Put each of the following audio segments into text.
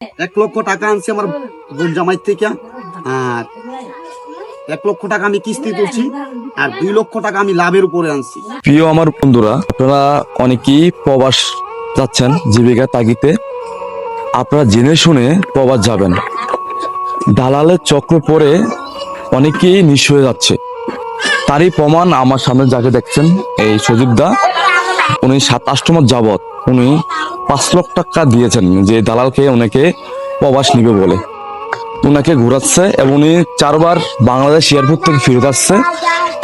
1 লক্ষ টাকা আনছি আমার বোন জামাই থেকে, আর 1 লক্ষ টাকা আমি কিস্তি করছি, আর 2 লক্ষ টাকা আমি লাভের উপরে আনছি। প্রিয় আমার বন্ধুরা, আপনারা অনেকেই প্রবাস যাচ্ছেন জীবিকার তাগিদে। আপনারা জেনে শুনে প্রবাস যাবেন, দালালের চক্র পরে অনেকেই নিঃস্ব হয়ে যাচ্ছে। তারই প্রমাণ আমার সামনে যাকে দেখছেন, এই সজীব দা। উনি 7-8 মাস যাবৎ উনি 5 লক্ষ টাকা দিয়েছেন যে দালালকে ওনাকে প্রবাস নিবে বলে। ওনাকে ঘোরাচ্ছে এবং উনি 4 বার বাংলাদেশ এয়ারপোর্ট থেকে ফেরত আসছে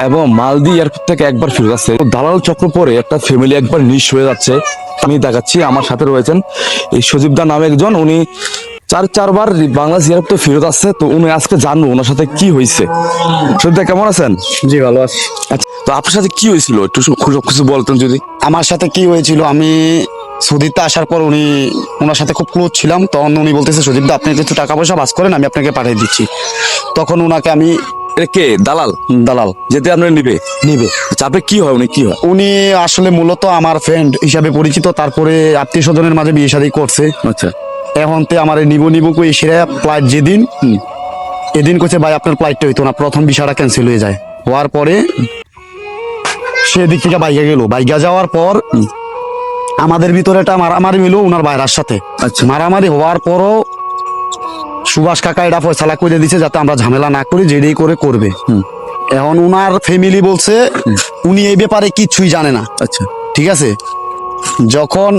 এবং মালদ্বীপ এয়ারপোর্ট থেকে একবার ফেরত আসছে। দালাল চক্র পরে একটা ফ্যামিলি একবার নিঃস্ব হয়ে যাচ্ছে। আমি দেখাচ্ছি, আমার সাথে রয়েছেন এই সজীব দা নামে একজন। উনি 4 বার বাংলাদেশ এয়ারপোর্ট ফেরত আসছে। তো উনি আজকে জানবো ওনার সাথে কি হয়েছে। সজীব দা কেমন আছেন? জি ভালো আছি। আচ্ছা, তো আপনার সাথে কি হয়েছিল একটু কিছু বলতেন যদি। আমার সাথে কি হয়েছিল, আমি সৌদিতে আসার পর ওনার সাথে খুব ক্লোজ ছিলাম। তখন উনি বলতেছে, সজীব দা আপনি কিছু টাকা পয়সা বাস করেন, আমি আপনাকে পাঠিয়ে দিচ্ছি। তখন ওনাকে আমি, এটা কে দালাল? দালাল যেতে আপনার নিবে। চাপে কি হয়, উনি কি হয়? উনি আসলে মূলত আমার ফ্রেন্ড হিসাবে পরিচিত, তারপরে আত্মীয় স্বজনের মাঝে বিয়ে শাদী করছে। আচ্ছা, এখন তে আমার নিবো কই সেরা ফ্লাইট যেদিন, এদিন কইছে ভাই আপনার ফ্লাইটটা হইতো না, প্রথম ভিসাটা ক্যান্সেল হয়ে যায়। হওয়ার পরে সেদিক থেকে বাইগা যাওয়ার পর আমাদের ভিতরে একটা মারামারি হইলো ওনার বাইরার সাথে। আচ্ছা। মারামারি হওয়ার পরও সুভাষ কাকা এটা ফয়সালা করে দিচ্ছে যাতে আমরা ঝামেলা না করি, যেটাই করবে। এখন উনার ফ্যামিলি বলছে উনি এই ব্যাপারে কিছুই জানে না। আচ্ছা, ঠিক আছে। যখন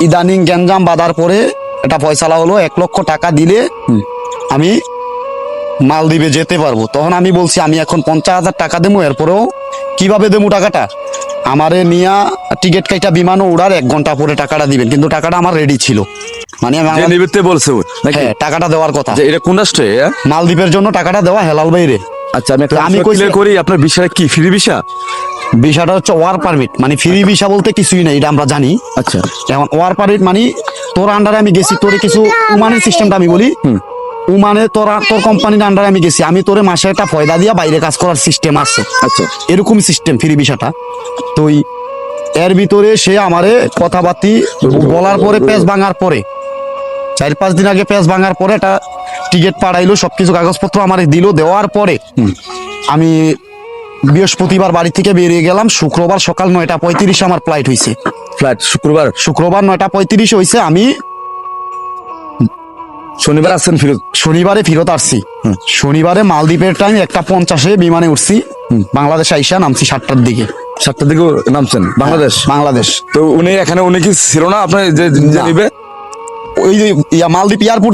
ইদানিং গ্যাঞ্জাম বাঁধার পরে এটা ফয়সালা হলো 1 লক্ষ টাকা দিলে আমি মালদ্বীপে যেতে পারবো। তখন আমি বলছি আমি এখন 50,000 টাকা দেবো, এরপরেও কিভাবে দেবো টাকাটা, আমারে নিয়া টিকিট কাইটা বিমানও উড়ার 1 ঘন্টা পরে টাকাটা দিবেন। কিন্তু টাকাটা আমার রেডি ছিল, মানে যে নিবিতে বলছে ও, নাকি? হ্যাঁ, টাকাটা দেওয়ার কথা। যে এটা কোন রাষ্ট্রে? মালদ্বীপের জন্য টাকাটা দেওয়া হেলাল বাইরে। আচ্ছা, আমি আমি ক্লিয়ার করি, আপনার ভিসাটা কি ফ্রি ভিসা? ভিসাটা হচ্ছে ওয়ার পারমিট, মানে ফ্রি ভিসা বলতে কিছুই নাই, এটা আমরা জানি। আচ্ছা, এখন ওয়ার পারমিট মানে তোর আন্ডারে আমি গেছি, তোরে কিছু উমানের সিস্টেমটা আমি বলি। উমানে তোর কোম্পানির আন্ডারে আমি গেছি, আমি তোরে মাসে একটা ফয়দা দিয়া বাইরে কাজ করার সিস্টেম আছে। আচ্ছা, এরকম সিস্টেম ফ্রি ভিসাটা। তো এর ভিতরে সে আমারে কথাবার্তি বলার পরে, পেঁচ ভাঙার পরে 4-5 দিন আগে পেঁচ ভাঙার পরে একটা টিকিট পাঠাইলো, সবকিছু কাগজপত্র আমার দিল। দেওয়ার পরে আমি বৃহস্পতিবার বাড়ি থেকে বেরিয়ে গেলাম। শুক্রবার সকাল 9:35 আমার ফ্লাইট হয়েছে। ফ্লাইট শুক্রবার 9:35 হয়েছে। আমি শনিবার আসছেন ফেরত? শনিবারে ফেরত আসছি। শনিবারে মালদ্বীপের টাইম 1:50 বিমানে উঠছি, বাংলাদেশ আইসা নামছি 7টার দিকে। 7টার দিকে নামছেন বাংলাদেশ? তো উনি এখানে উনি কি ছিল না আপনার যে নিবে? ওই মালদ্বীপ এয়ারপোর্ট